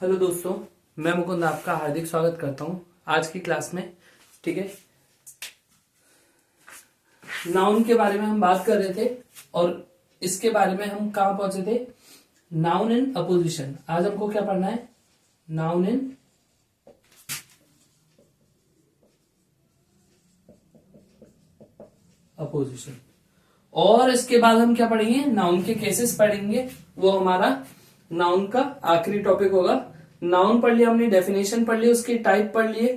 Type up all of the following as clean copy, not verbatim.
Hello दोस्तों, मैं मुकुंद आपका हार्दिक स्वागत करता हूं आज की क्लास में। ठीक है, नाउन के बारे में हम बात कर रहे थे और इसके बारे में हम कहां पहुंचे थे? Noun in opposition. आज हमको क्या पढ़ना है? Noun in opposition. और इसके बाद हम क्या पढ़ेंगे? नाउन के केसेस पढ़ेंगे। वो हमारा नाउन का आखिरी टॉपिक होगा। नाउन पढ़ लिया हमने, डेफिनेशन पढ़ ली, उसके टाइप पढ़ लिए।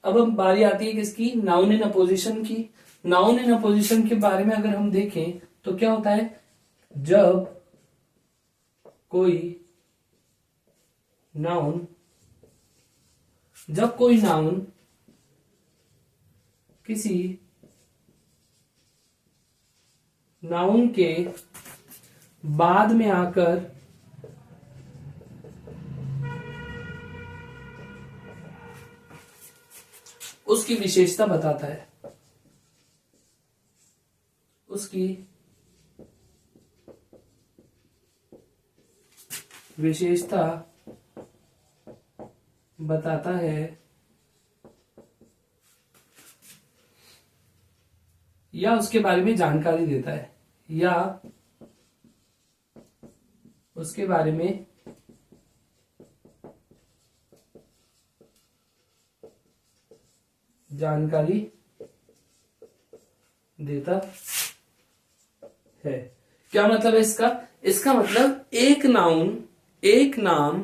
अब हम बारी आती है किसकी? नाउन इन अपोजिशन की। नाउन इन अपोजिशन के बारे में अगर हम देखें तो क्या होता है? जब कोई नाउन किसी नाउन के बाद में आकर उसकी विशेषता बताता है, उसकी विशेषता बताता है या उसके बारे में जानकारी देता है या उसके बारे में जानकारी देता है। क्या मतलब है इसका? इसका मतलब एक नाम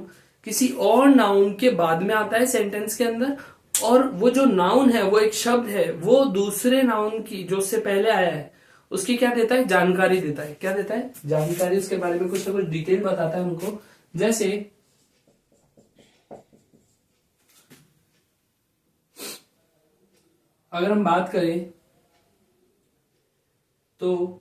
किसी और नाउन के बाद में आता है सेंटेंस के अंदर, और वो जो नाउन है, वो एक शब्द है, वो दूसरे नाउन की जो उससे पहले आया है उसकी क्या देता है? जानकारी देता है। क्या देता है? जानकारी। उसके बारे में कुछ ना कुछ डिटेल बताता है हमको। जैसे अगर हम बात करें तो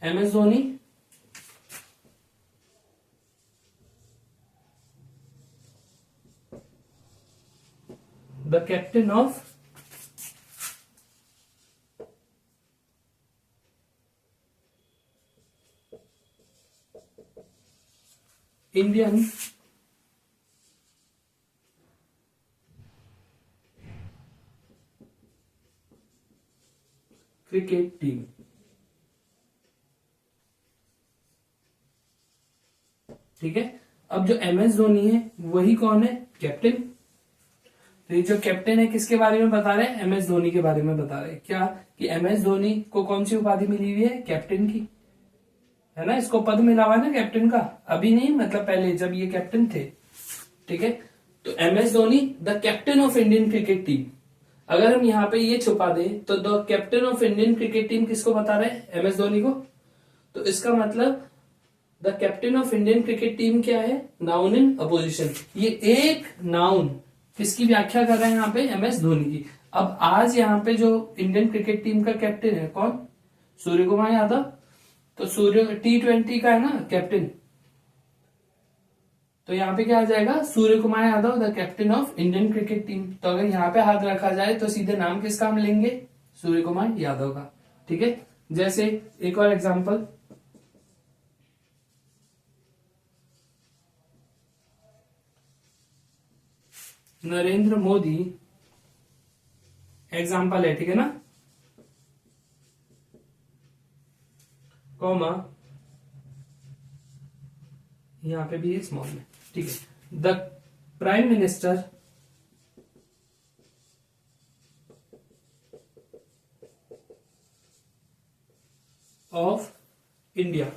MS Dhoni the captain of Indian cricket team. ठीक है, अब जो MS धोनी है वही कौन है? कैप्टन। तो ये जो कैप्टन है किसके बारे में बता रहे हैं? MS धोनी के बारे में बता रहे हैं। क्या कि MS धोनी को कौन सी उपाधि मिली हुई है? कैप्टन की, है ना। इसको पद मिला हुआ है ना कैप्टन का, अभी नहीं, मतलब पहले जब ये कैप्टन थे। ठीक है, तो MS Dhoni the captain of Indian cricket team. अगर हम यहाँ पे ये छुपा दें तो the captain of Indian cricket team किसको बता रहे हैं? MS धोनी को। तो इसका मतलब the captain of Indian cricket team क्या है? Noun in opposition. ये एक नाउन किसकी व्याख्या कर रहे हैं यहाँ पे? MS धोनी की। अब आज यहाँ पे जो इंडियन क्रिकेट टीम का कैप्टन है कौन? सूर्य कुमार यादव। तो सूर्य T20 का है ना कैप्टन, तो यहाँ पे क्या आ जाएगा? Surya Kumar Yadav the captain of Indian cricket team. तो अगर यहाँ पे हाथ रखा जाए तो सीधे नाम किसका हम लेंगे? सूर्य कुमार यादव का। ठीक है, जैसे एक और एग्जांपल, नरेंद्र मोदी एग्जाम्पल है, ठीक है ना, कॉमा यहां पे भी है स्मॉल में। ठीक है, the prime minister of India.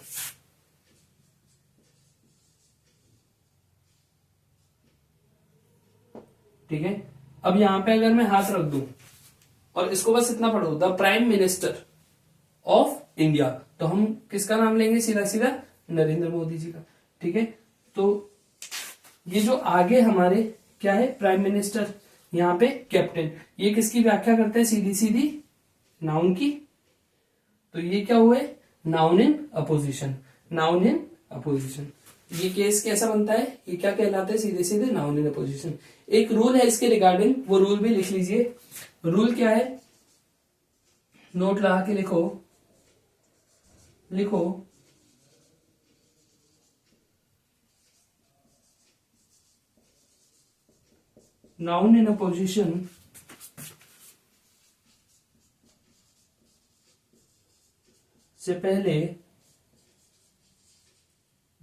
ठीक है, अब यहां पे अगर मैं हाथ रख दूं और इसको बस इतना पढ़ो, the prime minister of India, तो हम किसका नाम लेंगे? सीधा सीधा नरेंद्र मोदी जी का। ठीक है, तो ये जो आगे हमारे क्या है? प्राइम मिनिस्टर, यहाँ पे कैप्टन, ये किसकी व्याख्या करते हैं? सीधी सीधी नाउन की। तो ये क्या हुए? Noun in opposition. Noun in opposition, ये केस कैसा बनता है? ये क्या कहलाता है? सीधे सीधे नाउन इन अपोजिशन। एक रूल है इसके रिगार्डिंग, वो रूल भी लिख लीजिए। रूल क्या है? नोट लगा के लिखो, लिखो नाउन इन अ पोजिशन से पहले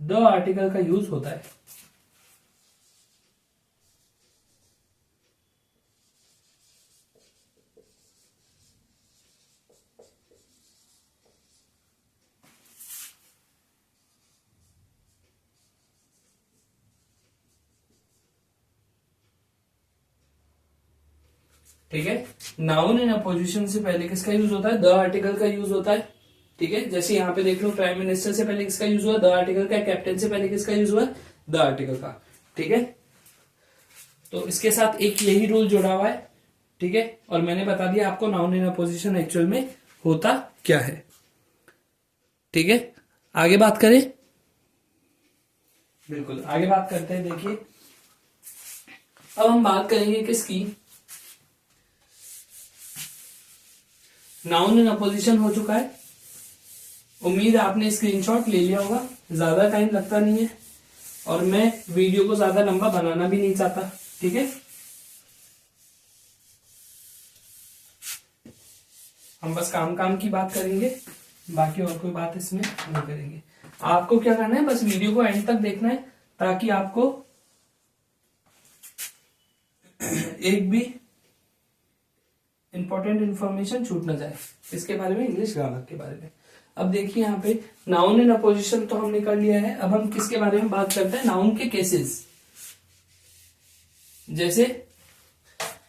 द आर्टिकल का यूज होता है। ठीक है, नाउन इन अपोजिशन से पहले किसका यूज होता है? द आर्टिकल का यूज होता है। ठीक है, जैसे यहां पे देख लो, प्राइम मिनिस्टर से पहले किसका यूज हुआ? द आर्टिकल का। कैप्टन से पहले किसका यूज हुआ? द आर्टिकल का। ठीक है, तो इसके साथ एक यही रूल जुड़ा हुआ है। ठीक है, और मैंने बता दिया आपको नाउन इन अपोजिशन एक्चुअल में होता क्या है। ठीक है, आगे बात करें। बिल्कुल, आगे बात करते हैं। देखिए, अब हम बात करेंगे किसकी? नाउन इन अपोजिशन हो चुका है। उम्मीद है आपने स्क्रीनशॉट ले लिया होगा, ज्यादा टाइम लगता नहीं है और मैं वीडियो को ज्यादा लंबा बनाना भी नहीं चाहता। ठीक है, हम बस काम काम की बात करेंगे, बाकी और कोई बात इसमें नहीं करेंगे। आपको क्या करना है, बस वीडियो को एंड तक देखना है ताकि आपको एक भी इंपॉर्टेंट इंफॉर्मेशन छूट ना जाए इसके बारे में, इंग्लिश ग्रामर के बारे में। अब देखिए यहाँ पे नाउन इन अपोजिशन तो हमने कर लिया है। अब हम किसके बारे में बात करते हैं? नाउन के केसेस। जैसे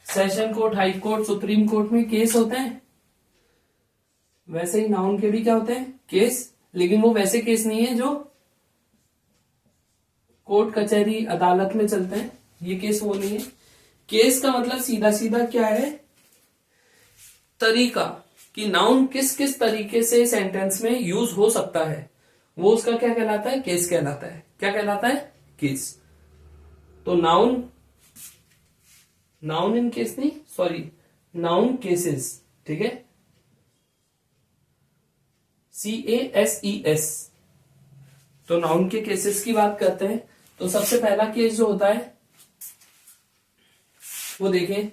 session court, high court, supreme court में केस होते हैं, वैसे ही नाउन के भी क्या होते हैं? केस। लेकिन वो वैसे केस नहीं है जो कोर्ट कचहरी अदालत में चलते हैं, ये केस वो नहीं है। केस का मतलब सीधा सीधा क्या है? तरीका, कि नाउन किस किस तरीके से सेंटेंस में यूज हो सकता है, वो उसका क्या कहलाता है? केस कहलाता है। क्या कहलाता है? केस। तो नाउन, नाउन इन केस नहीं, सॉरी, नाउन केसेस। ठीक है, CASES। तो नाउन के केसेस की बात करते हैं। तो सबसे पहला केस जो होता है वो देखें,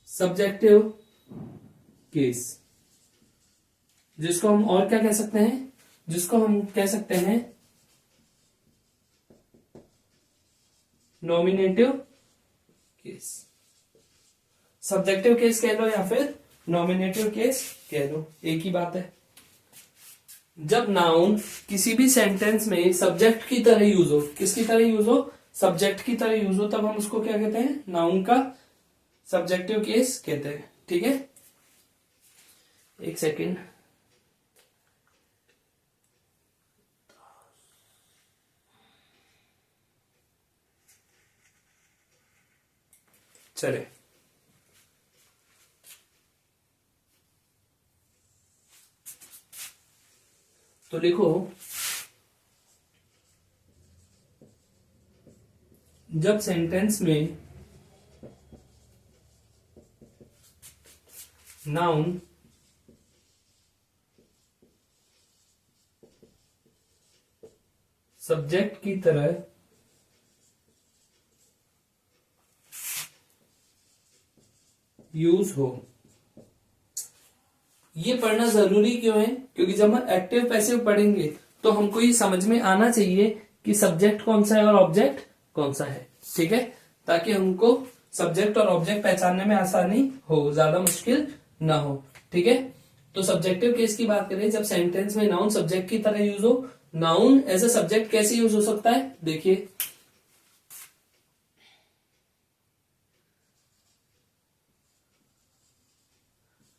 सब्जेक्टिव केस, जिसको हम और क्या कह सकते हैं? जिसको हम कह सकते हैं नॉमिनेटिव केस। सब्जेक्टिव केस कह लो या फिर नॉमिनेटिव केस कह लो, एक ही बात है। जब नाउन किसी भी सेंटेंस में सब्जेक्ट की तरह यूज हो, किसकी तरह यूज हो? सब्जेक्ट की तरह यूज हो, तब हम उसको क्या कहते हैं? नाउन का सब्जेक्टिव केस कहते हैं। ठीक है, एक सेकेंड। चले, तो लिखो, जब सेंटेंस में नाउन सब्जेक्ट की तरह यूज हो। ये पढ़ना जरूरी क्यों है? क्योंकि जब हम एक्टिव पैसिव पढ़ेंगे तो हमको ये समझ में आना चाहिए कि सब्जेक्ट कौन सा है और ऑब्जेक्ट कौन सा है। ठीक है, ताकि हमको सब्जेक्ट और ऑब्जेक्ट पहचानने में आसानी हो, ज्यादा मुश्किल ना हो। ठीक है, तो सब्जेक्टिव केस की बात करें, जब सेंटेंस में नाउन सब्जेक्ट की तरह यूज हो। नाउन एज ए सब्जेक्ट कैसे यूज हो सकता है? देखिए,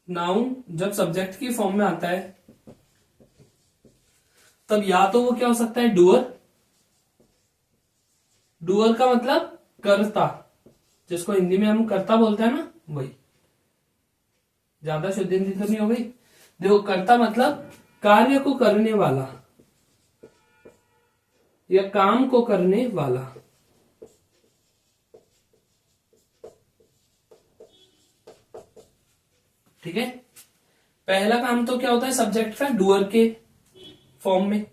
नाउन जब सब्जेक्ट की फॉर्म में आता है तब या तो वो क्या हो सकता है? डूअर। डूअर का मतलब कर्ता, जिसको हिंदी में हम कर्ता बोलते हैं ना, वही। ज्यादा शुद्ध हिंदी तो नहीं हो गई। देखो, कर्ता मतलब कार्य को करने वाला या काम को करने वाला। ठीक है। पहला काम तो क्या होता है सब्जेक्ट का, डूअर के फॉर्म में,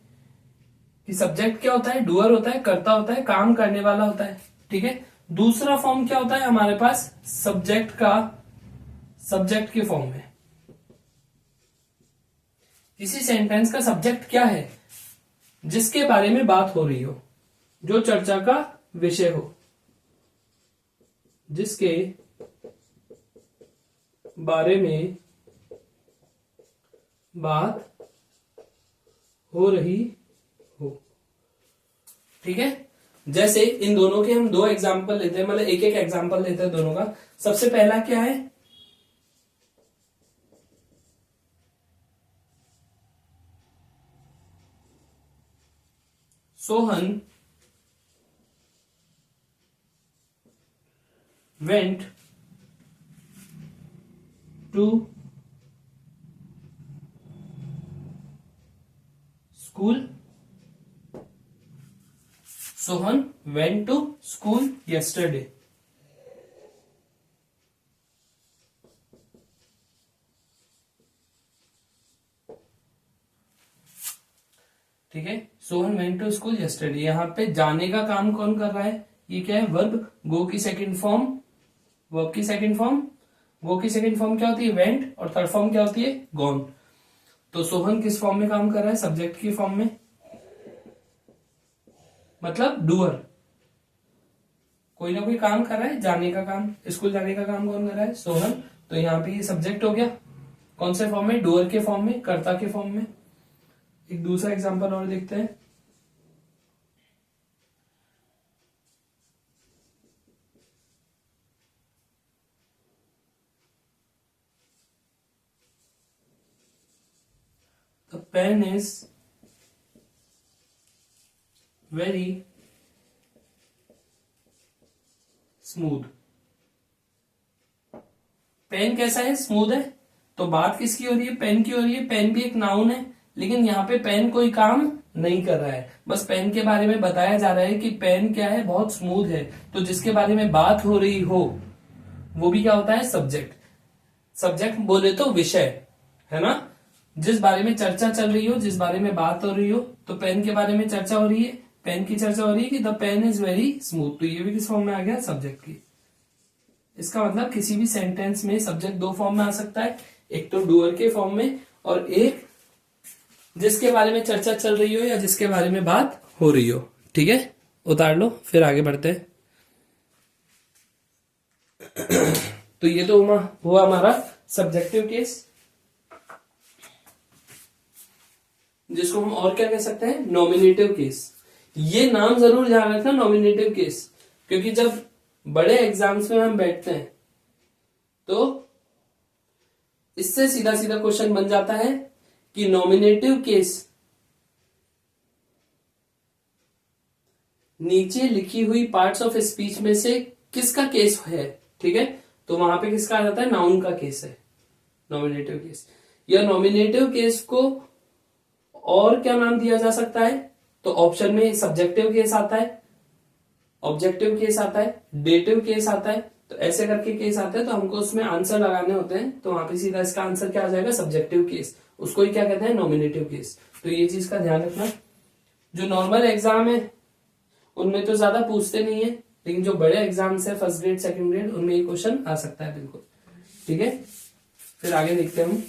कि सब्जेक्ट क्या होता है, डूअर होता है, कर्ता होता है, काम करने वाला होता है, ठीक है। दूसरा फॉर्म क्या होता है हमारे पास सब्जेक्ट का, सब्जेक्ट के फॉर्म में। किसी सेंटेंस का सब्जेक्ट क्या है, जिसके बारे में बात हो रही हो, जो चर्चा का विषय हो, जिसके बारे में बात हो रही हो, ठीक है। जैसे इन दोनों के हम दो एग्जाम्पल लेते हैं, मतलब एक एक एग्जाम्पल लेते हैं दोनों का। सबसे पहला क्या है, Sohan went to school. Sohan went to school yesterday. ठीक है, Sohan went to school yesterday. यहाँ पे जाने का काम कौन कर रहा है, ये क्या है, वर्ब, गो की सेकंड फॉर्म, वर्ब की सेकंड फॉर्म, गो की सेकंड फॉर्म क्या होती है वेंट, और थर्ड फॉर्म क्या होती है गॉन। तो सोहन किस फॉर्म में काम कर रहा है, सब्जेक्ट की फॉर्म में, मतलब डूअर, कोई ना कोई काम कर रहा है, जाने का काम, स्कूल जाने का काम कौन कर रहा है, सोहन। तो यहाँ पे ये सब्जेक्ट हो गया, कौन से फॉर्म में, डूअर के फॉर्म में, कर्ता के फॉर्म में। एक दूसरा एग्जांपल और देखते हैं। The pen is very smooth. Pen कैसा है, स्मूथ है। तो बात किसकी हो रही है, पेन की हो रही है। पेन भी एक नाउन है, लेकिन यहाँ पे पेन कोई काम नहीं कर रहा है, बस पेन के बारे में बताया जा रहा है कि पेन क्या है, बहुत स्मूथ है। तो जिसके बारे में बात हो रही हो वो भी क्या होता है, सब्जेक्ट। सब्जेक्ट बोले तो विषय, है ना, जिस बारे में चर्चा चल रही हो, जिस बारे में बात हो रही हो। तो पेन के बारे में चर्चा हो रही है, पेन की चर्चा हो रही है कि the pen is very smooth. तो ये भी किस फॉर्म में आ गया, सब्जेक्ट की। इसका मतलब किसी भी सेंटेंस में सब्जेक्ट दो फॉर्म में आ सकता है, एक तो डूअर के फॉर्म में, और एक जिसके बारे में चर्चा चल रही हो या जिसके बारे में बात हो रही हो। ठीक है, उतार लो, फिर आगे बढ़ते हैं। तो ये तो हुआ हमारा सब्जेक्टिव केस, जिसको हम और क्या कह सकते हैं, नॉमिनेटिव केस। ये नाम जरूर ध्यान रखना, नॉमिनेटिव केस, क्योंकि जब बड़े एग्जाम्स में हम बैठते हैं तो इससे सीधा सीधा क्वेश्चन बन जाता है कि नॉमिनेटिव केस नीचे लिखी हुई पार्ट्स ऑफ स्पीच में से किसका केस है। ठीक है, तो वहां पे किसका आ जाता है, नाउन का केस है नॉमिनेटिव केस। या नॉमिनेटिव केस को और क्या नाम दिया जा सकता है, तो ऑप्शन में सब्जेक्टिव केस आता है, ऑब्जेक्टिव केस आता है, डेटिव केस आता है। तो ऐसे करके केस आते हैं, तो हमको उसमें आंसर लगाने होते हैं। तो वहां पे सीधा इसका आंसर क्या आ जाएगा, सब्जेक्टिव केस। उसको ही क्या कहते हैं, नॉमिनेटिव केस। तो ये चीज का ध्यान रखना। जो नॉर्मल एग्जाम है उनमें तो ज्यादा पूछते नहीं है, लेकिन जो बड़े एग्जाम्स है फर्स्ट ग्रेड सेकंड ग्रेड, उनमें ये क्वेश्चन आ सकता है बिल्कुल। ठीक है, फिर आगे देखते हैं हम।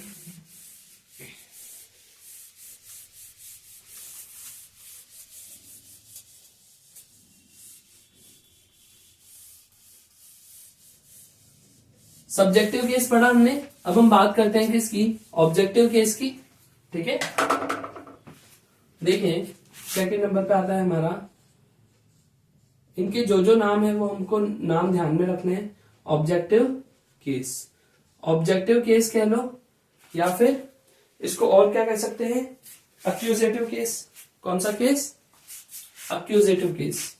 सब्जेक्टिव केस पढ़ा हमने, अब हम बात करते हैं किसकी, ऑब्जेक्टिव केस की। ठीक है, देखें सेकंड नंबर पे आता है हमारा, इनके जो जो नाम है वो हमको नाम ध्यान में रखने हैं। ऑब्जेक्टिव केस, ऑब्जेक्टिव केस कह लो, या फिर इसको और क्या कह सकते हैं, अक्यूजेटिव केस। कौन सा case, accusative case.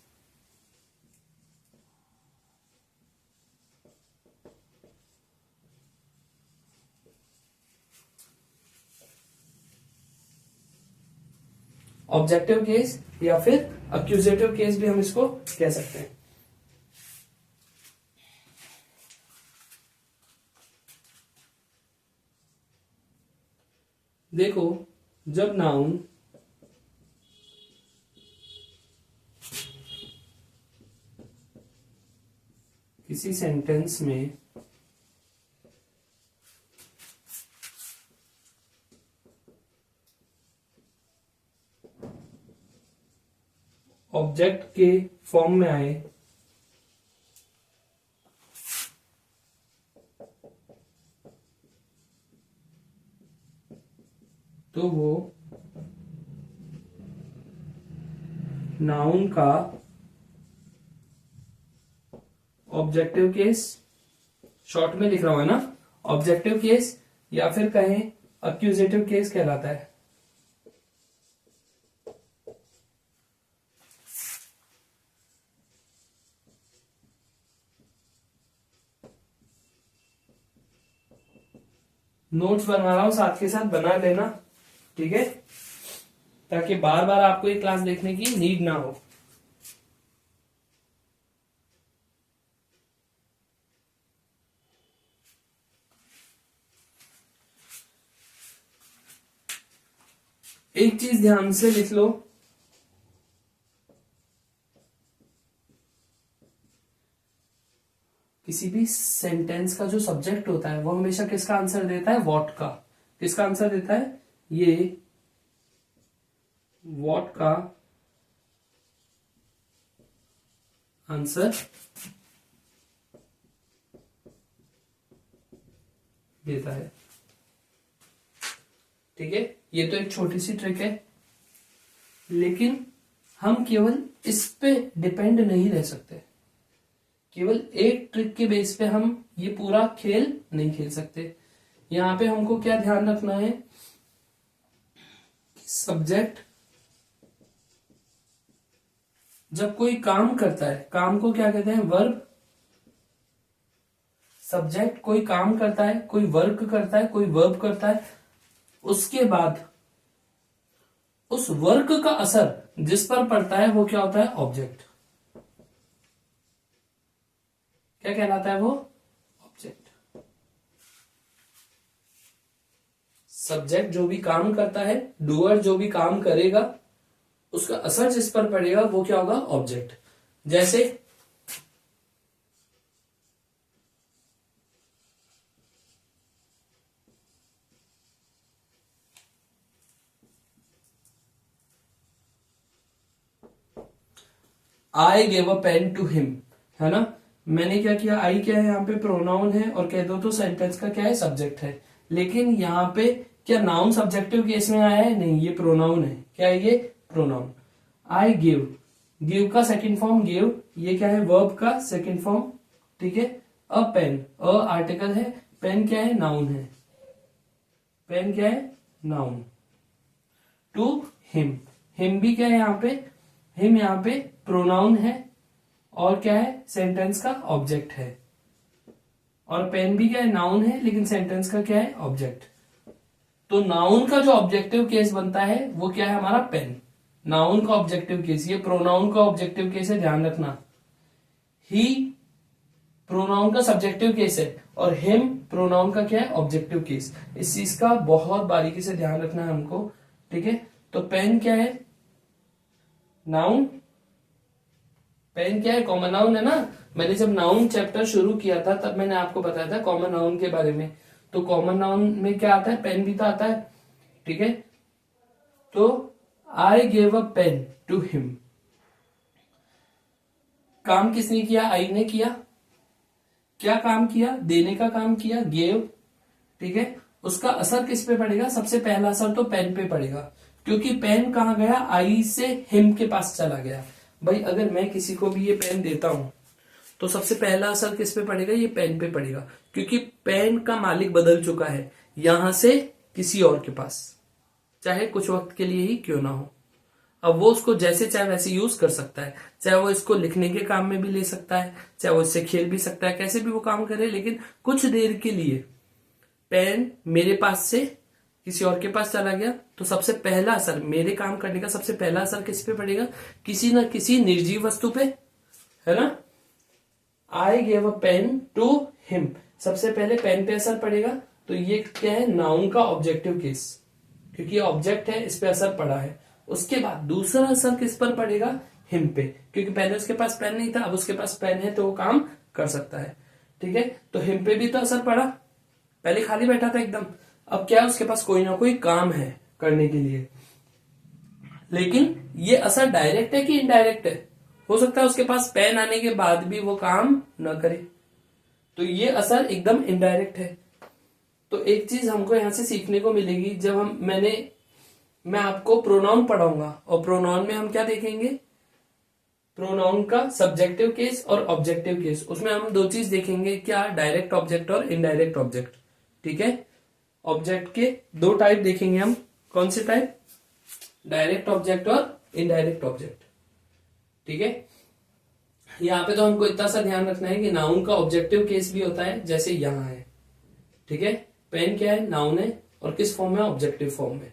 Objective case या फिर अक्यूजेटिव केस भी हम इसको कह सकते हैं। देखो, जब नाउन किसी सेंटेंस में ऑब्जेक्ट के फॉर्म में आए तो वो नाउन का ऑब्जेक्टिव केस, शॉर्ट में लिख रहा हूं है ना, ऑब्जेक्टिव केस या फिर कहें अक्यूजेटिव केस कहलाता है। नोट्स बनवा रहा हूं, साथ के साथ बना लेना, ठीक है, ताकि बार बार आपको ये क्लास देखने की नीड ना हो। एक चीज ध्यान से लिख लो, किसी भी सेंटेंस का जो सब्जेक्ट होता है वो हमेशा किसका आंसर देता है? व्हाट का। किसका आंसर देता है? ये व्हाट का आंसर देता है, ठीक है। ये तो एक छोटी सी ट्रिक है, लेकिन हम केवल इस पे डिपेंड नहीं रह सकते। केवल एक ट्रिक के बेस पे हम ये पूरा खेल नहीं खेल सकते। यहां पे हमको क्या ध्यान रखना है? सब्जेक्ट जब कोई काम करता है, काम को क्या कहते हैं? वर्ब। सब्जेक्ट कोई काम करता है, कोई वर्क करता है, कोई वर्ब करता है, उसके बाद उस वर्क का असर जिस पर पड़ता है वो क्या होता है? ऑब्जेक्ट। क्या कहलाता है वो? ऑब्जेक्ट। सब्जेक्ट जो भी काम करता है, डूअर जो भी काम करेगा, उसका असर जिस पर पड़ेगा वो क्या होगा? ऑब्जेक्ट। जैसे I gave a pen to him, है ना। मैंने क्या किया? आई क्या है यहाँ पे? प्रोनाउन है, और कह दो तो सेंटेंस का क्या है? सब्जेक्ट है। लेकिन यहाँ पे क्या नाउन सब्जेक्टिव केस में आया है? नहीं, ये प्रोनाउन है। क्या है ये? प्रोनाउन। आई गिव, गिव का सेकंड फॉर्म गिव, ये क्या है? वर्ब का सेकंड फॉर्म, ठीक है। अ पेन, अ आर्टिकल है, पेन क्या है? नाउन है। पेन क्या है? नाउन। टू हिम, हिम भी क्या है यहाँ पे? हिम यहाँ पे प्रोनाउन है, और क्या है? सेंटेंस का ऑब्जेक्ट है। और पेन भी क्या है? नाउन है, लेकिन सेंटेंस का क्या है? ऑब्जेक्ट। तो नाउन का जो ऑब्जेक्टिव केस बनता है वो क्या है? हमारा पेन। नाउन का ऑब्जेक्टिव केस, ये प्रोनाउन का ऑब्जेक्टिव केस है, ध्यान रखना। ही प्रोनाउन का सब्जेक्टिव केस है, और हिम प्रोनाउन का क्या है? Objective case. इस चीज का बहुत बारीकी से ध्यान रखना है हमको, ठीक है। तो पेन क्या है? नाउन। पेन क्या है? कॉमन नाउन है ना। मैंने जब नाउन चैप्टर शुरू किया था तब मैंने आपको बताया था कॉमन नाउन के बारे में। तो कॉमन नाउन में क्या आता है? पेन भी तो आता है, ठीक है। तो I gave a pen to him, काम किसने किया? आई ने किया। क्या काम किया? देने का काम किया, गेव, ठीक है। उसका असर किस पे पड़ेगा? सबसे पहला असर तो पेन पे पड़ेगा, क्योंकि पेन कहां गया? आई से हिम के पास चला गया। भाई अगर मैं किसी को भी ये पेन देता हूं तो सबसे पहला असर किस पे पड़ेगा? ये पेन पे पड़ेगा, क्योंकि पेन का मालिक बदल चुका है यहां से किसी और के पास, चाहे कुछ वक्त के लिए ही क्यों ना हो। अब वो उसको जैसे चाहे वैसे यूज कर सकता है, चाहे वो इसको लिखने के काम में भी ले सकता है, चाहे वो इससे खेल भी सकता है, कैसे भी वो काम करे, लेकिन कुछ देर के लिए पेन मेरे पास से किसी और के पास चला गया तो सबसे पहला असर, मेरे काम करने का सबसे पहला असर किस पे पड़ेगा? किसी न किसी निर्जीव वस्तु पे, है ना। I gave a pen to him, सबसे पहले पेन पे असर पड़ेगा। तो ये क्या है? नाउन का ऑब्जेक्टिव केस। क्योंकि ऑब्जेक्ट है, इस पे असर पड़ा है। उसके बाद दूसरा असर किस पर पड़ेगा, हिम पे, क्योंकि पहले उसके पास पेन नहीं था, अब उसके पास पेन है तो वो काम कर सकता है। ठीक है, तो हिम पे भी तो असर पड़ा, पहले खाली बैठा था एकदम, अब क्या है उसके पास कोई ना कोई काम है करने के लिए। लेकिन ये असर डायरेक्ट है कि इनडायरेक्ट है, हो सकता है उसके पास पेन आने के बाद भी वो काम न करे, तो ये असर एकदम इनडायरेक्ट है। तो एक चीज हमको यहां से सीखने को मिलेगी, जब मैं आपको प्रोनाउन पढ़ाऊंगा, और प्रोनाउन में हम क्या देखेंगे, प्रोनाउन का सब्जेक्टिव केस और ऑब्जेक्टिव केस, उसमें हम दो चीज देखेंगे, क्या, डायरेक्ट ऑब्जेक्ट और इनडायरेक्ट ऑब्जेक्ट। ठीक है, ऑब्जेक्ट के दो टाइप देखेंगे हम, कौन से टाइप, डायरेक्ट ऑब्जेक्ट और इनडायरेक्ट ऑब्जेक्ट। ठीक है, यहाँ पे तो हमको इतना सा ध्यान रखना है कि नाउन का ऑब्जेक्टिव केस भी होता है, जैसे यहाँ है। ठीक है, पेन क्या है, नाउन है, और किस फॉर्म में, ऑब्जेक्टिव फॉर्म में।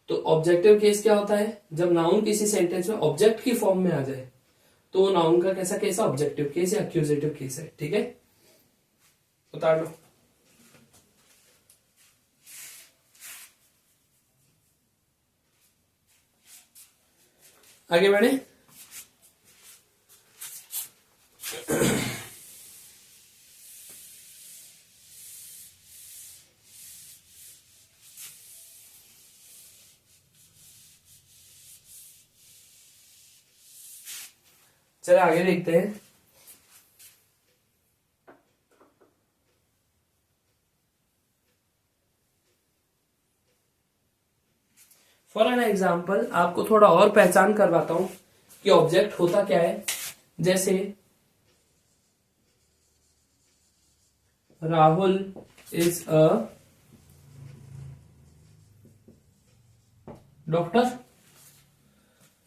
तो ऑब्जेक्टिव केस क्या होता है, जब नाउन किसी सेंटेंस में ऑब्जेक्ट की फॉर्म में आ जाए तो वो नाउन का कैसा केस है, ऑब्जेक्टिव केस या एक्यूजेटिव केस है। ठीक है, उतार लो। आगे बढ़े। चलो आगे देखते हैं। फॉर एन एग्जाम्पल आपको थोड़ा और पहचान करवाता हूं कि ऑब्जेक्ट होता क्या है। जैसे Rahul is a doctor,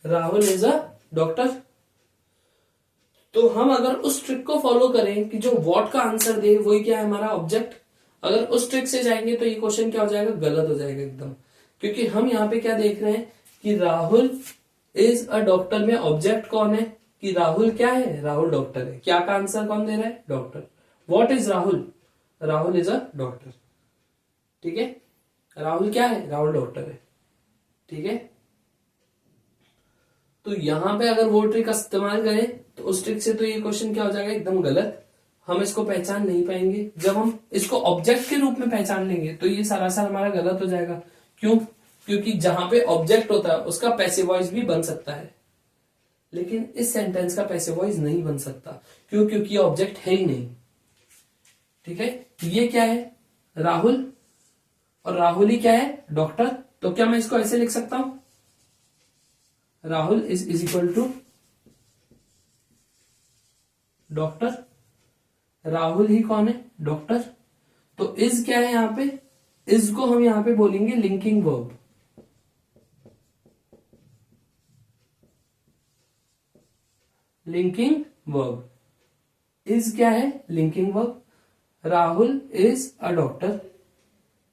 Rahul is a doctor. तो हम अगर उस ट्रिक को फॉलो करें कि जो व्हाट का आंसर दे वही क्या है, हमारा ऑब्जेक्ट, अगर उस ट्रिक से जाएंगे तो ये क्वेश्चन क्या हो जाएगा, गलत हो जाएगा एकदम। क्योंकि हम यहाँ पे क्या देख रहे हैं कि राहुल इज अ डॉक्टर में ऑब्जेक्ट कौन है, कि राहुल क्या है, राहुल डॉक्टर है। क्या का आंसर कौन दे रहा है, doctor. What is Rahul, Rahul is a doctor. ठीक है, राहुल क्या है, राहुल डॉक्टर है। ठीक है, तो यहां पे अगर वो ट्रिक इस्तेमाल करें तो उस ट्रिक से तो ये क्वेश्चन क्या हो जाएगा, एकदम गलत। हम इसको पहचान नहीं पाएंगे। जब हम इसको ऑब्जेक्ट के रूप में पहचान लेंगे तो ये सरासर हमारा गलत हो जाएगा। क्यों, क्योंकि जहां पे ऑब्जेक्ट होता है उसका पैसिव वॉइस भी बन सकता है, लेकिन इस सेंटेंस का पैसिव वॉइस नहीं बन सकता। क्यों, क्योंकि ऑब्जेक्ट है ही नहीं। ठीक है, ये क्या है, राहुल, और राहुल ही क्या है, डॉक्टर। तो क्या मैं इसको ऐसे लिख सकता हूं, Rahul is equal to doctor. Rahul ही कौन है, डॉक्टर। तो इज क्या है, यहां पे इज को हम यहां पे बोलेंगे linking verb. Linking verb, is क्या है, linking verb. Rahul is a doctor,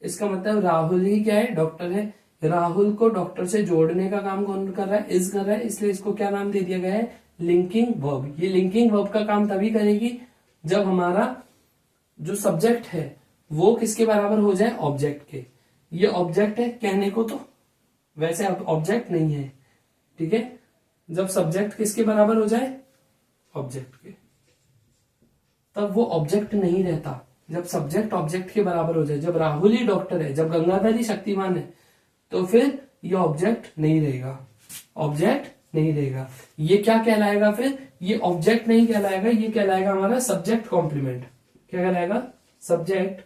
इसका मतलब राहुल ही क्या है, डॉक्टर है। राहुल को डॉक्टर से जोड़ने का काम कौन कर रहा है, इज कर रहा है, इसलिए इसको क्या नाम दे दिया गया है, लिंकिंग वर्ब। ये लिंकिंग वर्ब का काम तभी करेगी जब हमारा जो सब्जेक्ट है वो किसके बराबर हो जाए, ऑब्जेक्ट के। ये ऑब्जेक्ट है कहने को तो, वैसे ऑब्जेक्ट नहीं है। ठीक है, जब सब्जेक्ट किसके बराबर हो जाए, ऑब्जेक्ट के, तब वो ऑब्जेक्ट नहीं रहता। जब सब्जेक्ट ऑब्जेक्ट के बराबर हो जाए, जब राहुल ही डॉक्टर है, जब गंगाधर ही शक्तिमान है, तो फिर ये ऑब्जेक्ट नहीं रहेगा, ऑब्जेक्ट नहीं रहेगा। ये क्या कहलाएगा फिर, ये ऑब्जेक्ट नहीं कहलाएगा, ये कहलाएगा हमारा सब्जेक्ट कॉम्प्लीमेंट। क्या कहलाएगा, सब्जेक्ट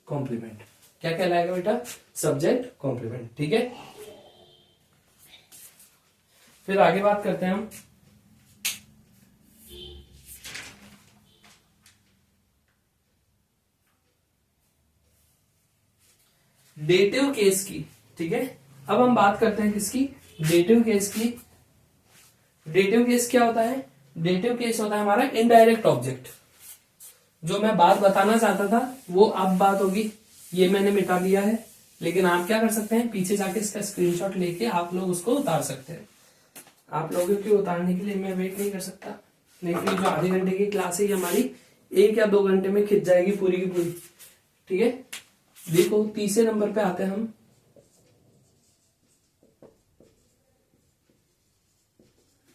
कॉम्प्लीमेंट। क्या कहलाएगा बेटा, सब्जेक्ट कॉम्प्लीमेंट। ठीक है, फिर आगे बात करते हैं हम। डेटिव केस की। ठीक है, अब हम बात करते हैं किसकी, डेटिव केस की। डेटिव केस क्या होता है, डेटिव केस होता है हमारा इनडायरेक्ट ऑब्जेक्ट। जो मैं बात बताना चाहता था वो अब बात होगी, ये मैंने मिटा दिया है, लेकिन आप क्या कर सकते हैं, पीछे जाके इसका स्क्रीनशॉट लेके आप लोग उसको उतार सकते हैं। आप लोगों के उतारने के लिए मैं वेट नहीं कर सकता, नहीं तो जो आधे घंटे की क्लास है ये हमारी 1 या 2 घंटे में खिंच जाएगी पूरी की पूरी। ठीक है, देखो तीसरे नंबर पे आते हैं हम।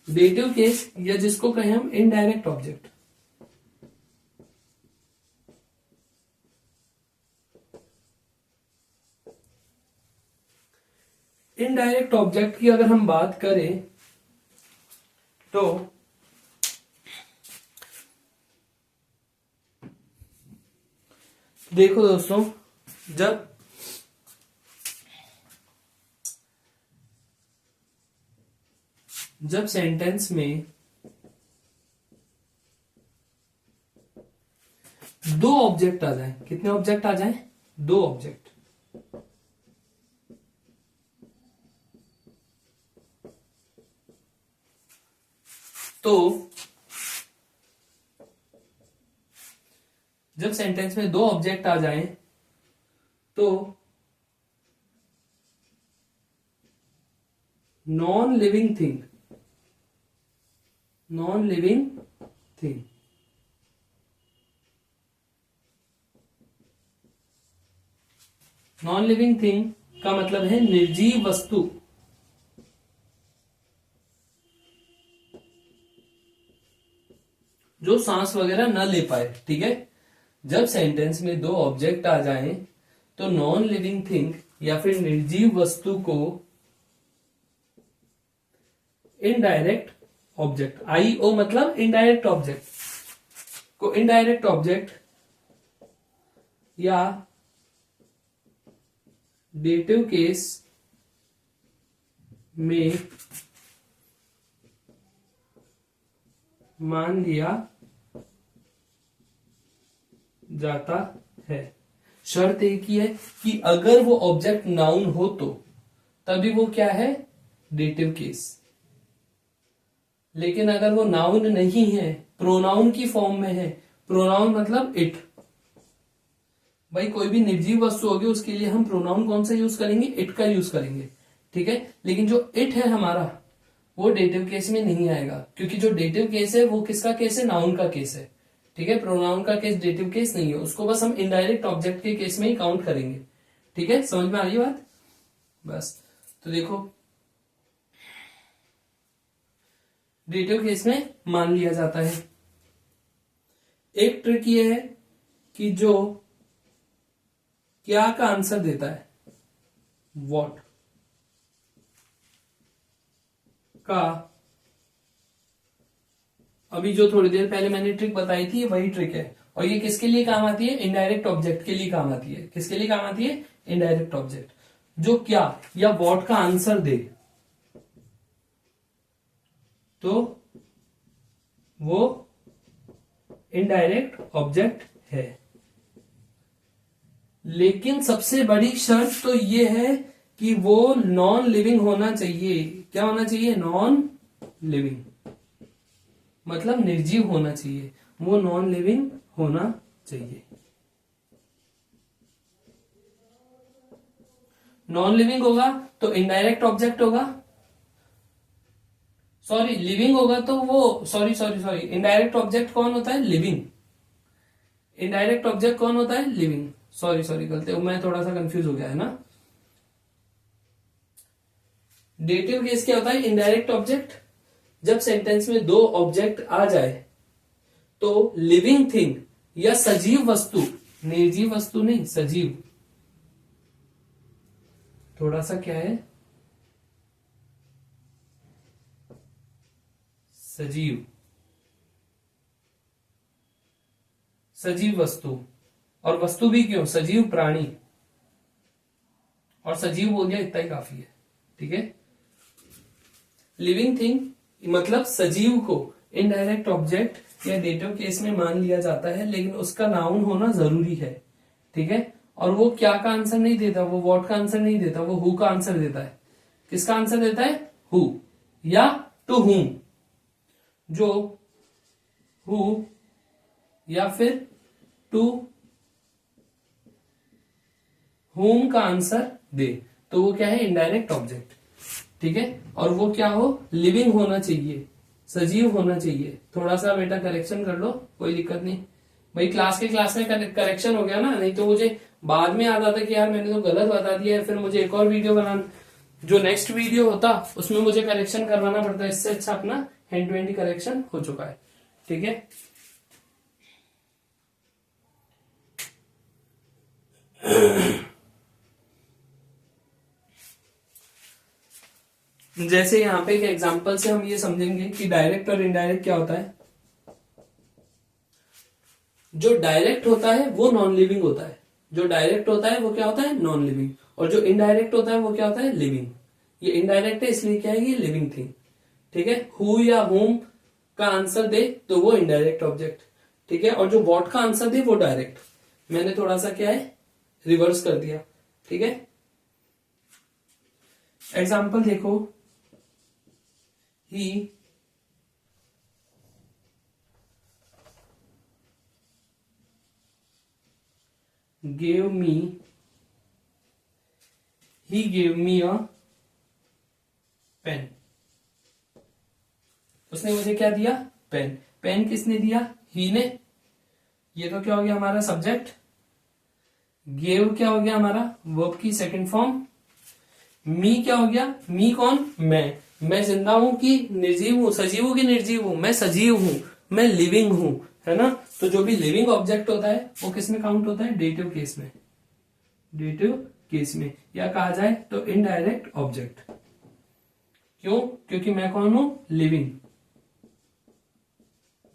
डेटिव केस या जिसको कहें हम इनडायरेक्ट ऑब्जेक्ट। इनडायरेक्ट ऑब्जेक्ट की अगर हम बात करें तो देखो दोस्तों, जब सेंटेंस में दो ऑब्जेक्ट आ जाए, कितने ऑब्जेक्ट आ जाए? 2 ऑब्जेक्ट। तो जब सेंटेंस में 2 ऑब्जेक्ट आ जाएं तो non living thing non living thing का मतलब है निर्जीव वस्तु। जो सांस वगैरह न ले पाए। ठीक है, जब सेंटेंस में 2 ऑब्जेक्ट आ जाएं तो नॉन लिविंग थिंग या फिर निर्जीव वस्तु को इनडायरेक्ट ऑब्जेक्ट, IO मतलब इनडायरेक्ट ऑब्जेक्ट को इनडायरेक्ट ऑब्जेक्ट या डेटिव केस में मान लिया जाता है। शर्त एक ही है कि अगर वो ऑब्जेक्ट नाउन हो तो तभी वो क्या है? Dative case. लेकिन अगर वो नाउन नहीं है, प्रोनाउन की फॉर्म में है, प्रोनाउन मतलब इट, भाई कोई भी निर्जीव वस्तु होगी उसके लिए हम प्रोनाउन कौन सा यूज करेंगे? इट का यूज करेंगे। ठीक है, लेकिन जो इट है हमारा वो डेटिव केस में नहीं आएगा, क्योंकि जो डेटिव केस है वो किसका केस है? नाउन का केस है। ठीक है, प्रोनाउन का केस डेटिव केस नहीं है, उसको बस हम इनडायरेक्ट ऑब्जेक्ट के केस में ही काउंट करेंगे। ठीक है, समझ में आ रही बात? बस, तो देखो डेटिव केस में मान लिया जाता है। एक ट्रिक ये है कि जो क्या का आंसर देता है, व्हाट का, अभी जो थोड़ी देर पहले मैंने ट्रिक बताई थी वही ट्रिक है। और ये किसके लिए काम आती है? इनडायरेक्ट ऑब्जेक्ट के लिए काम आती है। किसके लिए काम आती है? Indirect object. जो क्या या व्हाट का आंसर दे तो वो इनडायरेक्ट ऑब्जेक्ट है। लेकिन सबसे बड़ी शर्त तो ये है कि वो नॉन लिविंग होना चाहिए। क्या होना चाहिए? नॉन लिविंग, मतलब निर्जीव होना चाहिए। वो नॉन लिविंग होना चाहिए। नॉन लिविंग होगा तो इनडायरेक्ट ऑब्जेक्ट होगा, सॉरी लिविंग होगा तो वो सॉरी इनडायरेक्ट ऑब्जेक्ट कौन होता है? लिविंग। इनडायरेक्ट ऑब्जेक्ट कौन होता है? लिविंग। सॉरी गलती, मैं थोड़ा सा कंफ्यूज हो गया है ना। डेटिव केस क्या होता है? Indirect object. जब सेंटेंस में 2 ऑब्जेक्ट आ जाए तो लिविंग थिंग या सजीव वस्तु, निर्जीव वस्तु नहीं, सजीव, थोड़ा सा क्या है? सजीव वस्तु। और वस्तु भी क्यों? सजीव प्राणी, और सजीव बोल दिया इतना ही काफी है। ठीक है, लिविंग थिंग मतलब सजीव को इनडायरेक्ट ऑब्जेक्ट या डेटिव केस में मान लिया जाता है, लेकिन उसका नाउन होना जरूरी है। ठीक है, और वो क्या का आंसर नहीं देता, वो व्हाट का आंसर नहीं देता, वो हु का आंसर देता है। किसका आंसर देता है? हु या टू हुम। जो हु या फिर टू हुम का आंसर दे तो वो क्या है? Indirect object. ठीक है, और वो क्या हो? लिविंग होना चाहिए, सजीव होना चाहिए। थोड़ा सा बेटा करेक्शन कर लो, कोई दिक्कत नहीं। भाई क्लास में करेक्शन हो गया ना, नहीं तो मुझे बाद में याद आता कि यार मैंने तो गलत बता दिया है, फिर मुझे एक और वीडियो बनाना, जो नेक्स्ट वीडियो होता उसमें मुझे करेक्शन करवाना पड़ता है। इससे अच्छा अपना हैंड टू हैंड करेक्शन हो चुका है। ठीक है, जैसे यहाँ पे एक एग्जांपल से हम ये समझेंगे कि डायरेक्ट और इनडायरेक्ट क्या होता है। जो डायरेक्ट होता है वो नॉन लिविंग होता है, जो डायरेक्ट होता है वो क्या होता है, नॉन लिविंग, और जो इनडायरेक्ट होता है वो क्या होता है, लिविंग। ये इनडायरेक्ट है इसलिए क्या है, ये लिविंग थिंग। ठीक है, हु या होम का आंसर दे तो वो इनडायरेक्ट ऑब्जेक्ट। ठीक है, और जो व्हाट का आंसर दे वो डायरेक्ट। मैंने थोड़ा सा क्या है, रिवर्स कर दिया। ठीक है, एग्जाम्पल देखो, ही gave me a पेन। उसने मुझे क्या दिया, पेन। पेन किसने दिया, ही ने। ये तो क्या हो गया हमारा सब्जेक्ट। गेव क्या हो गया हमारा वर्ब की सेकंड फॉर्म। मी क्या हो गया, मी कौन, मैं जिंदा हूं कि निर्जीव हूं, सजीव हूं कि निर्जीव हूं, मैं सजीव हूं, मैं लिविंग हूं, है ना। तो जो भी लिविंग ऑब्जेक्ट होता है वो किस में काउंट होता है, डेटिव केस में, डेटिव केस में, या कहा जाए तो इनडायरेक्ट ऑब्जेक्ट। क्यों, क्योंकि मैं कौन हूं, लिविंग।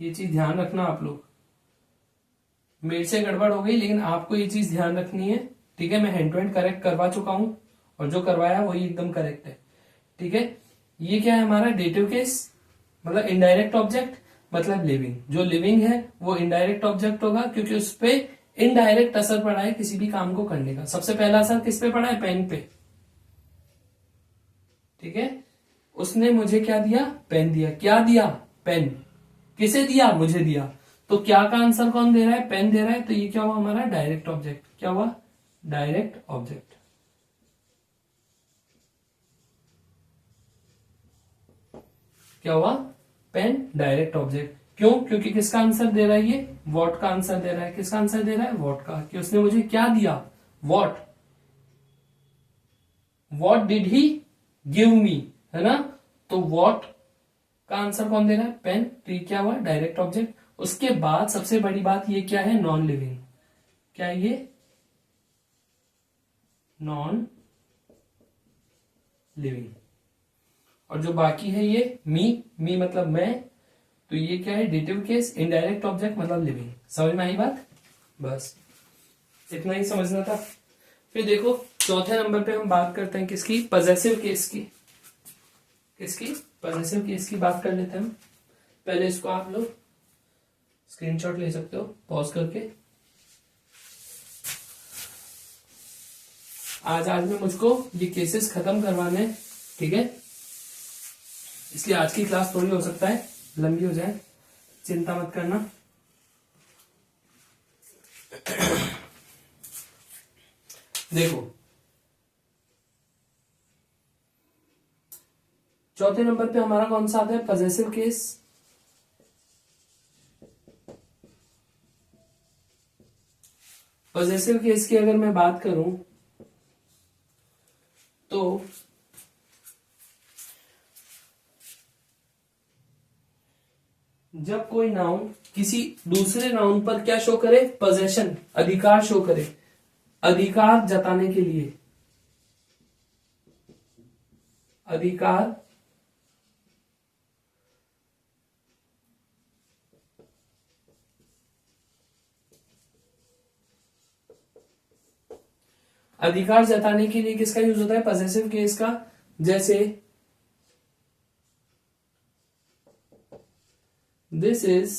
ये चीज ध्यान रखना आप लोग, मेरे से गड़बड़ हो गई लेकिन आपको ये चीज ध्यान रखनी है। ठीक है, मैं हैंड टू हैंड करेक्ट करवा चुका हूं और जो करवाया वही एकदम करेक्ट है। ठीक है, ये क्या है हमारा डेटिव केस, मतलब इनडायरेक्ट ऑब्जेक्ट, मतलब लिविंग। जो लिविंग है वो इनडायरेक्ट ऑब्जेक्ट होगा क्योंकि उस पर इनडायरेक्ट असर पड़ा है किसी भी काम को करने का। सबसे पहला असर किस पे पड़ा है, पेन पे। ठीक है, उसने मुझे क्या दिया, पेन दिया। क्या दिया, पेन। किसे दिया, मुझे दिया। तो क्या का आंसर कौन दे रहा है, पेन दे रहा है। तो ये क्या हुआ हमारा डायरेक्ट ऑब्जेक्ट। क्या हुआ, डायरेक्ट ऑब्जेक्ट। क्या हुआ, पेन डायरेक्ट ऑब्जेक्ट। क्यों, क्योंकि किसका आंसर दे रहा है, ये वॉट का आंसर दे रहा है। किसका आंसर दे रहा है, वॉट का, कि उसने मुझे क्या दिया, what. What did he give me, है ना। तो वॉट का आंसर कौन दे रहा है, पेन। तो ये क्या हुआ, डायरेक्ट ऑब्जेक्ट। उसके बाद सबसे बड़ी बात ये क्या है, नॉन लिविंग। क्या है ये, नॉन लिविंग। और जो बाकी है ये मी मतलब मैं। तो ये क्या है, डेटिव केस, इनडायरेक्ट ऑब्जेक्ट मतलब लिविंग। समझ में आई बात, बस इतना ही समझना था। फिर देखो चौथे नंबर पे हम बात करते हैं किसकी, पजेसिव केस की। किसकी, पजेसिव केस की बात कर लेते हैं हम। पहले इसको आप लोग स्क्रीनशॉट ले सकते हो पॉज करके। आज में मुझको ये केसेस खत्म करवाने हैं। ठीक है, इसलिए आज की क्लास थोड़ी हो सकता है लंबी हो जाए, चिंता मत करना। देखो चौथे नंबर पे हमारा कौन सा आता है, पजेसिव केस। पजेसिव केस की अगर मैं बात करूं तो जब कोई नाउन किसी दूसरे नाउन पर क्या शो करे, पोजेशन, अधिकार शो करे, अधिकार जताने के लिए, अधिकार अधिकार जताने के लिए किसका यूज होता है, पजेसिव केस का। जैसे दिस इज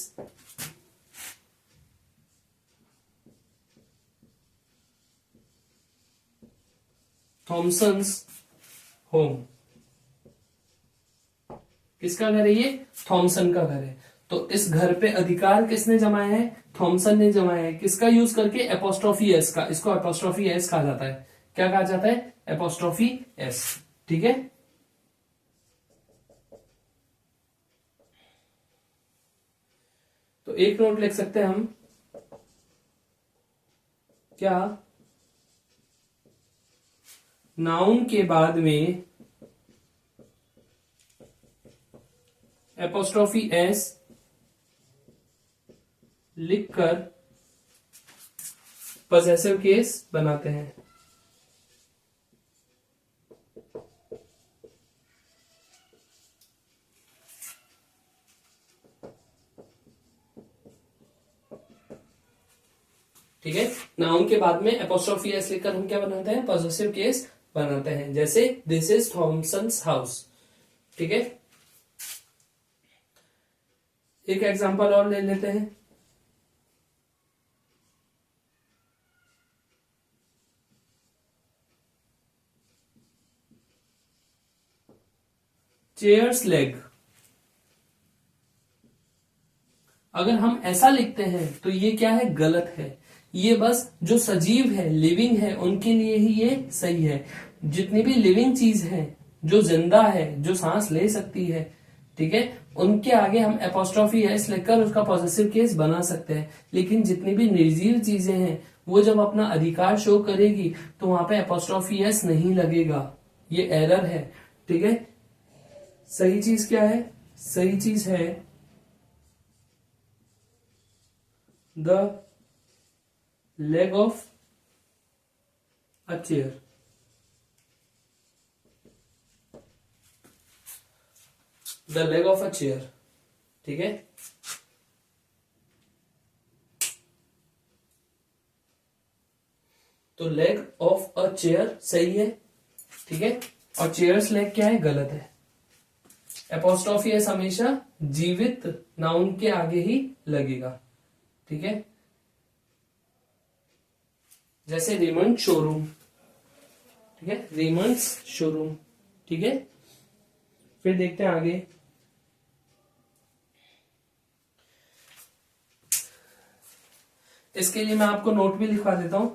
थॉमसन्स होम। किसका घर है ये, थॉमसन का घर है। तो इस घर पे अधिकार किसने जमाया है, थॉमसन ने जमाया है। किसका यूज करके, एपोस्ट्रोफी एस का। इसको एपोस्ट्रोफी एस कहा जाता है। क्या कहा जाता है, एपोस्ट्रोफी एस। ठीक है, तो एक नोट लिख सकते हैं हम, क्या नाउन के बाद में एपोस्ट्रोफी एस लिखकर पॉसेसिव केस बनाते हैं? ठीक है, नाउन के बाद में एपोस्ट्रोफी एस लिखकर हम क्या बनाते हैं? पॉसेसिव केस बनाते हैं। जैसे दिस इज थॉमसन्स हाउस। ठीक है, एक एग्जांपल और ले लेते हैं। Chairs leg. अगर हम ऐसा लिखते हैं तो ये क्या है? गलत है। ये बस जो सजीव है, लिविंग है, उनके लिए ही ये सही है। जितनी भी लिविंग चीज है, जो जिंदा है, जो सांस ले सकती है, ठीक है, उनके आगे हम एपोस्ट्रोफी एस लिखकर उसका पॉसेसिव केस बना सकते हैं। लेकिन जितनी भी निर्जीव चीजें हैं, वो जब अपना अधिकार शो करेगी तो वहां पे एपोस्ट्रोफी एस नहीं लगेगा। ये एरर है। ठीक है, सही चीज क्या है? सही चीज है the leg of a chair. The leg of a chair. ठीक है, तो लेग ऑफ अ चेयर सही है। ठीक है, और चेयर्स लेग क्या है? गलत है। एपोस्ट्रोफी एस हमेशा जीवित नाउन के आगे ही लगेगा। ठीक है, जैसे रेमंड शोरूम। ठीक है, रेमंड्स शोरूम। ठीक है, फिर देखते हैं आगे। इसके लिए मैं आपको नोट भी लिखवा देता हूं।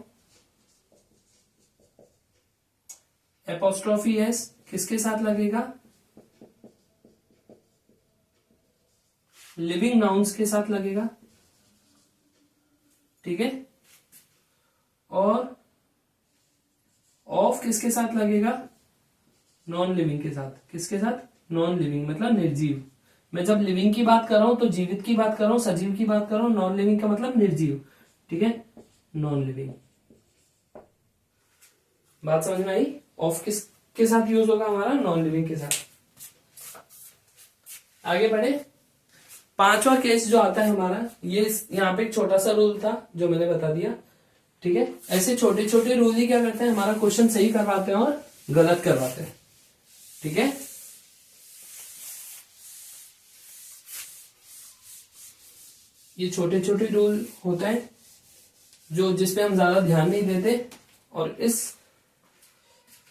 एपोस्ट्रोफी एस किसके साथ लगेगा? लिविंग नाउन्स के साथ लगेगा। ठीक है, और ऑफ किसके साथ लगेगा? नॉन लिविंग के साथ। किसके साथ? नॉन लिविंग मतलब निर्जीव। मैं जब लिविंग की बात कर रहा हूं तो जीवित की बात कर रहा हूं, सजीव की बात कर रहा हूं। नॉन लिविंग का मतलब निर्जीव। ठीक है, नॉन लिविंग। बात समझ में आई? ऑफ किसके साथ यूज होगा हमारा? नॉन लिविंग के साथ। आगे बढ़े। पांचवा केस जो आता है हमारा, ये यहाँ पे एक छोटा सा रूल था जो मैंने बता दिया। ठीक है, ऐसे छोटे छोटे रूल ही क्या करते हैं? हमारा क्वेश्चन सही करवाते हैं और गलत करवाते हैं। ठीक है, ये छोटे छोटे रूल होते हैं जो जिसपे हम ज्यादा ध्यान नहीं देते, और इस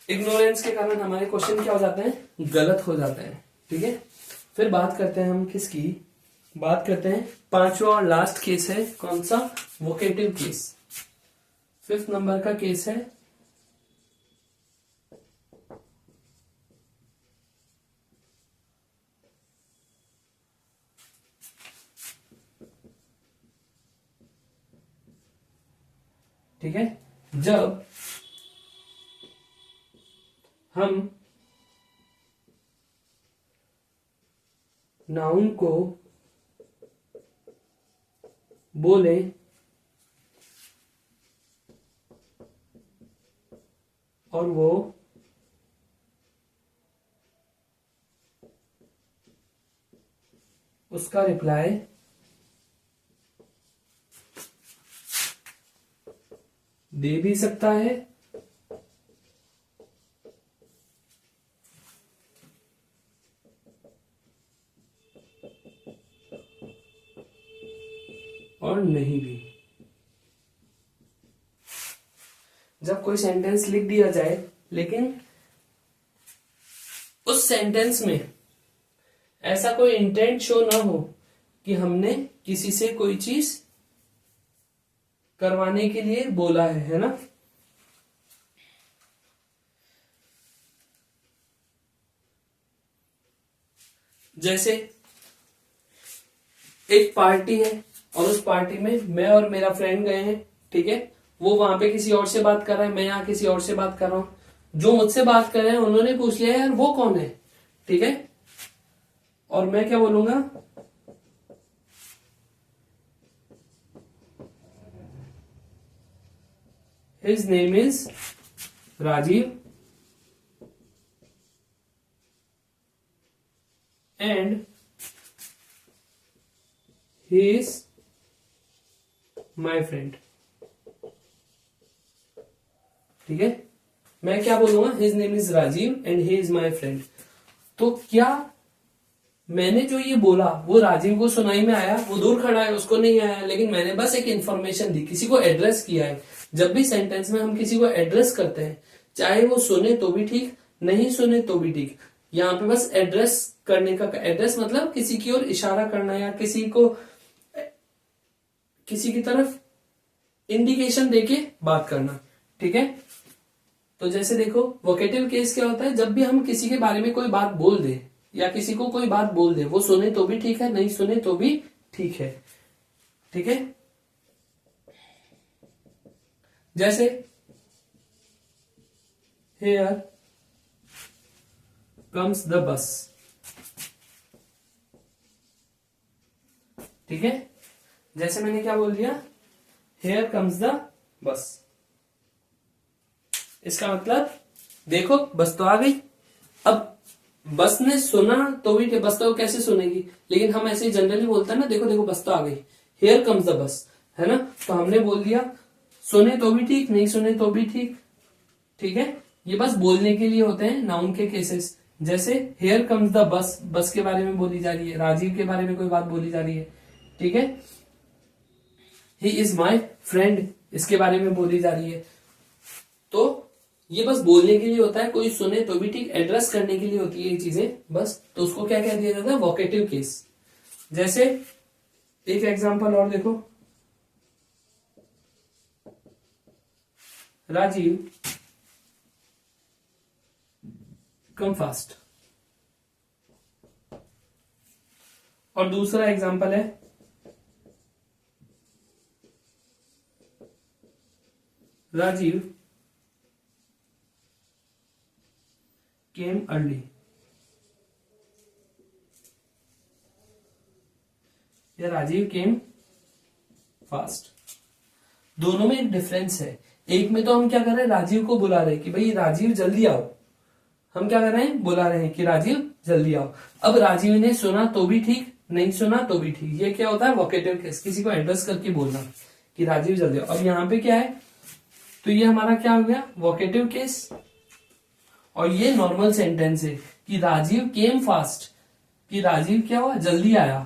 इग्नोरेंस के कारण हमारे क्वेश्चन क्या हो जाते हैं? गलत हो जाते हैं। ठीक है, फिर बात करते हैं हम किसकी? बात करते हैं पांचवा और लास्ट केस है। कौन सा? Vocative case. 5th नंबर का केस है ठीक है, जब हम नाउन को बोले और वो उसका रिप्लाई दे भी सकता है और नहीं भी। जब कोई सेंटेंस लिख दिया जाए लेकिन उस सेंटेंस में ऐसा कोई इंटेंट शो ना हो कि हमने किसी से कोई चीज करवाने के लिए बोला है ना? जैसे एक पार्टी है और उस पार्टी में मैं और मेरा फ्रेंड गए हैं। ठीक है, वो वहां पे किसी और से बात कर रहा है, मैं यहाँ किसी और से बात कर रहा हूं। जो मुझसे बात कर रहे हैं उन्होंने पूछ लिया यार वो कौन है, ठीक है, और मैं क्या बोलूंगा, his name is Rajeev and he is my friend. ठीक है, मैं क्या बोलूंगा, his name is Rajeev and he is my friend. तो क्या मैंने जो ये बोला वो राजीव को सुनाई में आया, वो दूर खड़ा है उसको नहीं आया, लेकिन मैंने बस एक इंफॉर्मेशन दी, किसी को एड्रेस किया है। जब भी सेंटेंस में हम किसी को एड्रेस करते हैं, चाहे वो सुने तो भी ठीक, नहीं सुने तो भी ठीक, यहाँ पे बस एड्रेस करने का, एड्रेस मतलब किसी की ओर इशारा करना या किसी को किसी की तरफ इंडिकेशन देके बात करना। ठीक है, तो जैसे देखो वोकेटिव केस क्या होता है, जब भी हम किसी के बारे में कोई बात बोल दे या किसी को कोई बात बोल दे, वो सुने तो भी ठीक है, नहीं सुने तो भी ठीक है। ठीक है, जैसे हियर कम्स द बस। ठीक है, जैसे मैंने क्या बोल दिया, हियर कम्स द बस, इसका मतलब देखो बस तो आ गई। अब बस ने सुना तो भी, बस तो कैसे सुनेगी, लेकिन हम ऐसे ही जनरली बोलते हैं ना, देखो देखो बस तो आ गई, हियर कम्स द बस, है ना, तो हमने बोल दिया, सुने तो भी ठीक, नहीं सुने तो भी ठीक। ठीक है, ये बस बोलने के लिए होते हैं नाउन के केसेस। जैसे हियर कम्स द बस, बस के बारे में बोली जा रही है, राजीव के बारे में कोई बात बोली जा रही है। ठीक है, ही इज माई फ्रेंड, इसके बारे में बोली जा रही है। तो ये बस बोलने के लिए होता है, कोई सुने तो भी ठीक, एड्रेस करने के लिए होती है ये चीजें बस। तो उसको क्या कह दिया जाता है, वोकेटिव केस। जैसे एक एग्जांपल और देखो, राजीव कम फास्ट। और दूसरा एग्जांपल है, राजीव केम अर्ली, या राजीव केम फास्ट। दोनों में एक डिफरेंस है। एक में तो हम क्या कर रहे हैं, राजीव को बुला रहे हैं कि भाई राजीव जल्दी आओ, हम क्या कर रहे हैं, बुला रहे हैं कि राजीव जल्दी आओ। अब राजीव ने सुना तो भी ठीक, नहीं सुना तो भी ठीक, ये क्या होता है, वोकेटिव केस, किसी को एड्रेस करके बोलना कि राजीव जल्दी आओ। अब यहाँ पे क्या है, तो ये हमारा क्या हो गया, वोकेटिव केस। और ये नॉर्मल सेंटेंस है कि राजीव केम फास्ट, कि राजीव क्या हुआ, जल्दी आया।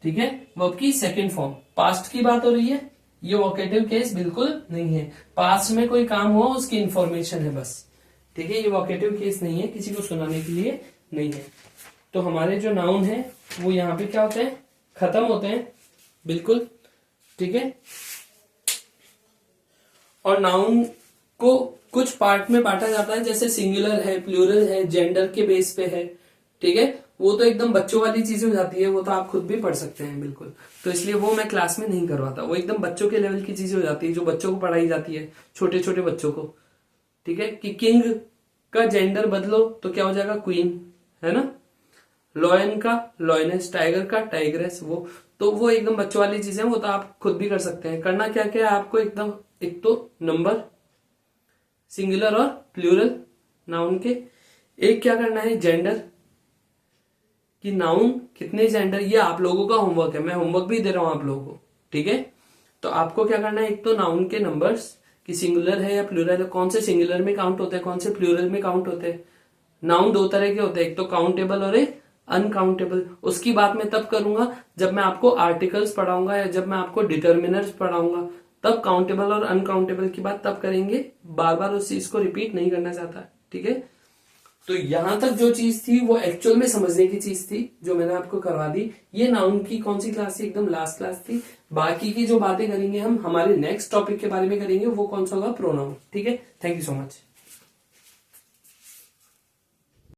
ठीक है, वर्ब की सेकंड फॉर्म, पास्ट की बात हो रही है, ये वोकेटिव केस बिल्कुल नहीं है। पास्ट में कोई काम हुआ उसकी इंफॉर्मेशन है बस। ठीक है, ये वोकेटिव केस नहीं है, किसी को सुनाने के लिए नहीं है। तो हमारे जो नाउन है वो यहाँ पे क्या होते हैं, खत्म होते हैं बिल्कुल। ठीक है, और नाउन को कुछ पार्ट में बांटा जाता है, जैसे सिंगुलर है, प्लूरल है, जेंडर के बेस पे है। ठीक है, वो तो एकदम बच्चों वाली चीजें हो जाती है, वो तो आप खुद भी पढ़ सकते हैं बिल्कुल। तो इसलिए वो मैं क्लास में नहीं करवाता, वो एकदम बच्चों के लेवल की चीजें हो जाती है जो बच्चों को पढ़ाई जाती है, छोटे छोटे बच्चों को। ठीक है, कि किंग का जेंडर बदलो तो क्या हो जाएगा, क्वीन, है ना, लॉयन का लॉयनेस, टाइगर का टाइग्रेस, वो एकदम बच्चों वाली चीजें, वो तो आप खुद भी कर सकते हैं। करना क्या क्या है आपको, एकदम एक तो नंबर, सिंगुलर और प्लूरल नाउन के, एक क्या करना है, जेंडर, कि नाउन कितने जेंडर, ये आप लोगों का होमवर्क है, मैं होमवर्क भी दे रहा हूं आप लोगों को। ठीक है, तो आपको क्या करना है, एक तो नाउन के नंबर्स, कि सिंगुलर है या प्लूरल है, कौन से सिंगुलर में काउंट होते हैं, कौन से प्लूरल में काउंट होते हैं। नाउन दो तरह के होते हैं, एक तो काउंटेबल और एक अनकाउंटेबल। उसकी बात मैं तब करूंगा जब मैं आपको आर्टिकल्स पढ़ाऊंगा या जब मैं आपको डिटर्मिनर्स पढ़ाऊंगा, तब काउंटेबल और अनकाउंटेबल की बात तब करेंगे। बार बार उस चीज को रिपीट नहीं करना चाहता। ठीक है, तो यहां तक जो चीज थी वो एक्चुअल में समझने की चीज थी जो मैंने आपको करवा दी। ये नाउन की कौन सी क्लास थी, एकदम लास्ट क्लास थी। बाकी की जो बातें करेंगे हम हमारे नेक्स्ट टॉपिक के बारे में करेंगे, वो कौन सा होगा, प्रोनाउन। ठीक है, थैंक यू सो मच।